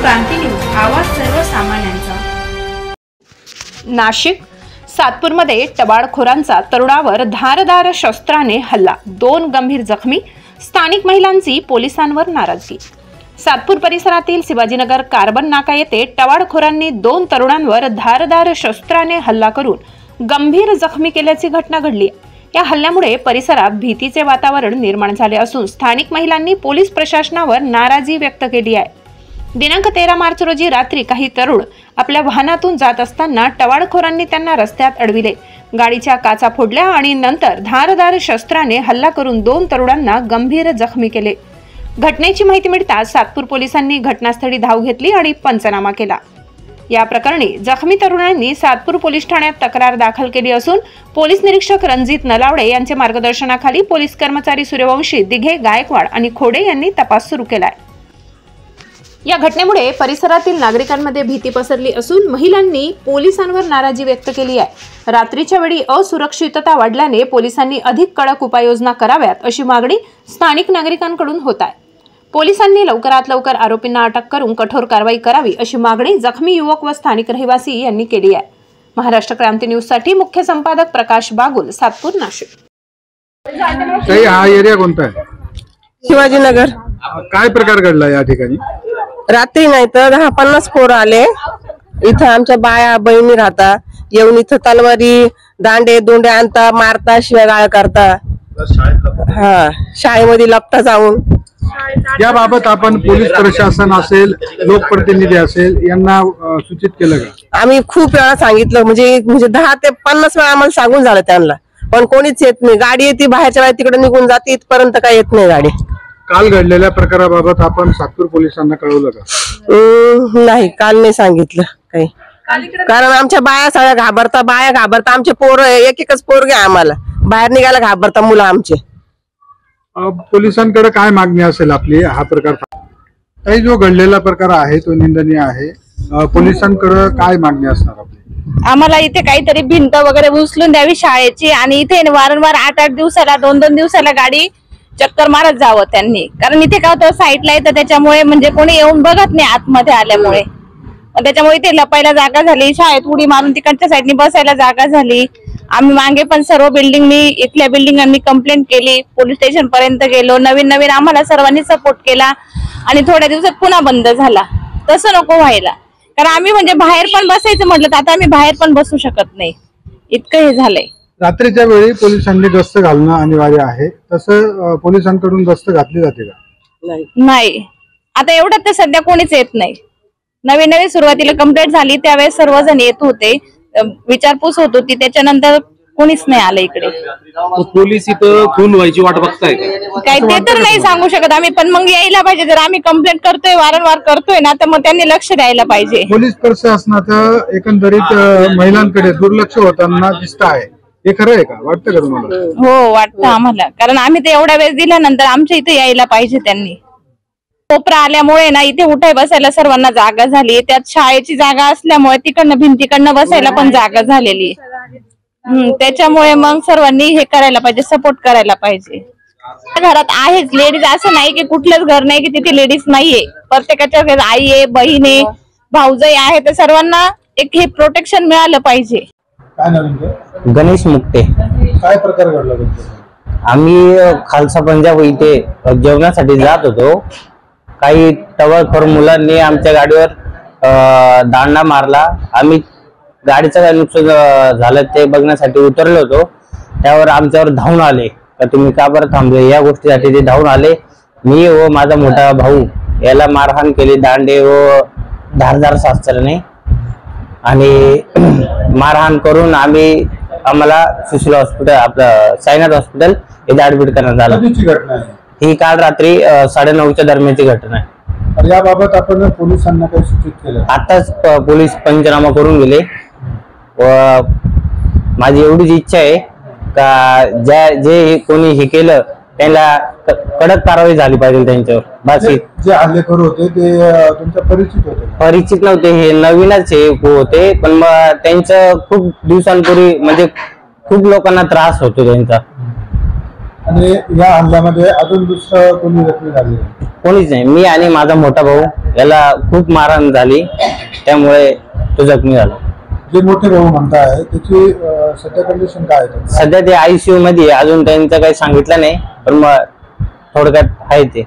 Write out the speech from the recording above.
क्रांती news, आवाज सर्वसामान्यांचा। नाशिक सातपूरमध्ये टवाळखोरांचा तरुणावर धारदार शस्त्राने हल्ला, 2 गंभीर जखमी, स्थानिक महिलांची पोलिसांवर नाराजगी। सातपूर परिसरातील शिवाजीनगर कार्बन नाका येथे टवाळखोरांनी 2 तरुणांवर धारदार शस्त्राने हल्ला करून गंभीर जखमी केल्याची घटना घडली। या हल्ल्यामुळे परिसरात भीतीचे वातावरण निर्माण झाले असून स्थानिक महिलांनी पोलीस प्रशासनावर नाराजी व्यक्त केली आहे। दिनांक 13 मार्च रोजी रात्री काही तरुण आपल्या वाहनातून जात असताना टवाळखोरांनी त्यांना रस्त्यात अडविले, गाडीच्या काचा फोडल्या आणि नंतर धारदार शस्त्राने हल्ला करून 2 तरुणांना गंभीर जखमी केले। घटनेची माहिती मिळताच सातपूर पोलिसांनी घटनास्थळी धाव घेतली आणि पंचनामा केला। या प्रकरणी जखमी तरुणांनी सातपूर पोलीस ठाण्यात तक्रार दाखल केली असून पोलीस निरीक्षक रणजित नलावडे यांच्या मार्गदर्शनाखाली पोलीस कर्मचारी सूर्यवंशी, दिघे, गायकवाड आणि खोडे यांनी तपास सुरू केलाय। या घटनेमुळे परिसरातील नागरिकांमध्ये भीती पसरली असून महिलांनी पोलिसांवर नाराजी व्यक्त केली आहे। रात्रीच्या वेळी असुरक्षितता वाढल्याने पोलिसांनी अधिक कडक उपाययोजना कराव्यात अशी मागणी स्थानिक नागरिकांकडून होत आहे। पोलिसांनी लवकरात लवकर आरोपींना अटक करून कठोर कारवाई करावी अशी मागणी जखमी युवक व स्थानिक रहिवासी यांनी केली आहे। महाराष्ट्र क्रांती न्यूज साठी मुख्य संपादक प्रकाश बागुल, सातपूर, नाशिक। हा एरिया कोणता आहे? शिवाजीनगर। काय प्रकार घडला या ठिकाणी? रात्री नाही तर 10-50 पोरं आले इथं, आमच्या बाया बहिणी राहता, येऊन इथं तलवारी, दांडे दोंडे आणता, मारता, शिव्यागाळ करता। हा, शाळेमध्ये लपता जाऊन। याबाबत आपण पोलीस प्रशासन असेल, लोकप्रतिनिधी असेल यांना सूचित केलं का? आम्ही खूप वेळा सांगितलं, म्हणजे 10 ते 50 वेळा आम्हाला सांगून झालं त्यांना, पण कोणीच येत नाही। गाडी येते बाहेरच्या वेळेत तिकडे निघून जाते, इथपर्यंत काय येत नाही गाडी। काल घडलेल्या प्रकाराबाबत आपण सातपूर पोलिसांना कळवलं का? नाही, काल नाही सांगितलं काही, कारण आमच्या बाया सगळ्या घाबरता, आमचे पोरं एक-एकच पोरगे आम्हाला बाहेर निघायला घाबरता मुलं आमचे। पोलिसांकडे काय मागणी असेल आपली? हा प्रकार काही जो घडलेला प्रकार आहे तो निंदनीय आहे, पोलिसांकडे काय मागणी असणार आपली? आम्हाला इथे काहीतरी भिंत वगैरे उचलून द्यावी शाळेची, आणि इथे वारंवार 8-8 दिवसाला 2-2 दिवसाला गाडी चक्कर मारत जावं त्यांनी, कारण इथे काय होतं साईडला येतं, त्याच्यामुळे म्हणजे कोणी येऊन बघत नाही आतमध्ये आल्यामुळे, त्याच्यामुळे इथे लपायला जागा झाली, शाळेत उडी मारून तिकडच्या साईडनी बसायला जागा झाली। आम्ही मागे पण सर्व इथल्या बिल्डिंगांनी कंप्लेंट केली, पोलीस स्टेशन पर्यंत गेलो, नवीन आम्हाला सर्वांनी सपोर्ट केला आणि थोड्या दिवसात पुन्हा बंद झाला। तसं नको व्हायला, कारण आम्ही म्हणजे बाहेर पण बसायचं म्हटलं तर आता आम्ही बाहेर पण बसू शकत नाही, इतकं हे झालंय। रात्रीच्या वेळी पोलिसांनी गस्त घालणं अनिवार्य आहे, तसं पोलिसांकडून गस्त घातली जाते का? नाही, आता एवढं तर सध्या कोणीच येत नाही। नवीन सुरुवातीला कंप्लेंट झाली त्यावेळेस सर्वजण येत होते, विचारपूस होत होती, त्याच्यानंतर कोणीच नाही आलं इकडे। पोलीस इथं खून व्हायची वाट बघताय काय ते तर नाही सांगू शकत आम्ही, पण मग यायला पाहिजे। जर आम्ही कंप्लेंट करतोय, वारंवार करतोय ना, तर मग त्यांनी लक्ष द्यायला पाहिजे। पोलीस प्रशासनाचं एकंदरीत महिलांकडे दुर्लक्ष होताना दिसत आहे, हे खरं आहे का? वाटतं का तुम्हाला? हो, वाटतं आम्हाला, कारण आम्ही ते एवढ्या वेळेस दिल्यानंतर आमच्या इथे यायला पाहिजे त्यांनी। कोपरा आल्यामुळे ना इथे उठाय बसायला सर्वांना जागा झाली, त्यात शाळेची जागा असल्यामुळे तिकडनं भिंतीकडनं बसायला पण जागा झालेली, त्याच्यामुळे मग सर्वांनी हे करायला पाहिजे, सपोर्ट करायला पाहिजे। घरात आहेच लेडीज, असं नाही की कुठलंच घर नाही की तिथे लेडीज नाहीये, प्रत्येकाच्या घरात आई आहे, बहीण आहे, भाऊजाई आहे, तर सर्वांना एक हे प्रोटेक्शन मिळालं पाहिजे। गणेश मुक्ते। काय प्रकार घडला? आम्ही खालसा पंजाब इथे जेवणासाठी जात होतो, काही टवाळखोर मुलांनी आमच्या गाडीवर दांडा मारला। आम्ही गाडीचं काय नुकसान झालं ते बघण्यासाठी उतरलो होतो, त्यावर आमच्यावर धावून आले का तुम्ही का बरं थांबले, या गोष्टीसाठी ते धावून आले। मी व माझा मोठा भाऊ याला मारहाण केली दांडे व धारदार शस्त्राने, आणि मारहाण करून आम्हाला सुशील हॉस्पिटल, आपलं साईनाथ हॉस्पिटल इथे ऍडमिट करण्यात आलं। ही काल रात्री 9:30च्या दरम्यानची घटना आहे। याबाबत आपण पोलिसांना काही सूचित केलं? आताच पोलीस पंचनामा करून गेले व माझी एवढीच इच्छा आहे का जे कोणी हे केलं त्यांना कडक कारवाई झाली पाहिजे त्यांच्यावर। बाकी जे हल्लेखोर होते ते तुमच्या परिचित होते? परिचित नव्हते, हे नवीनच हे होते, पण मग त्यांचं खूप दिवसांपूर्वी म्हणजे खूप लोकांना त्रास होतो त्यांचा। आणि या हल्ल्यामध्ये अजून दुसरं कोणी जखमी झाले? कोणीच नाही, मी आणि माझा मोठा भाऊ याला खूप मारहाण झाली, त्यामुळे तो जखमी झाला. जे मोठे भाऊ म्हणताय त्याची सध्या कंडिशन काय आहे? सध्या ते ICU मध्ये आहे. अजून त्यांचं काही सांगितलं नाही, पण मग थोडक्यात आहे ते.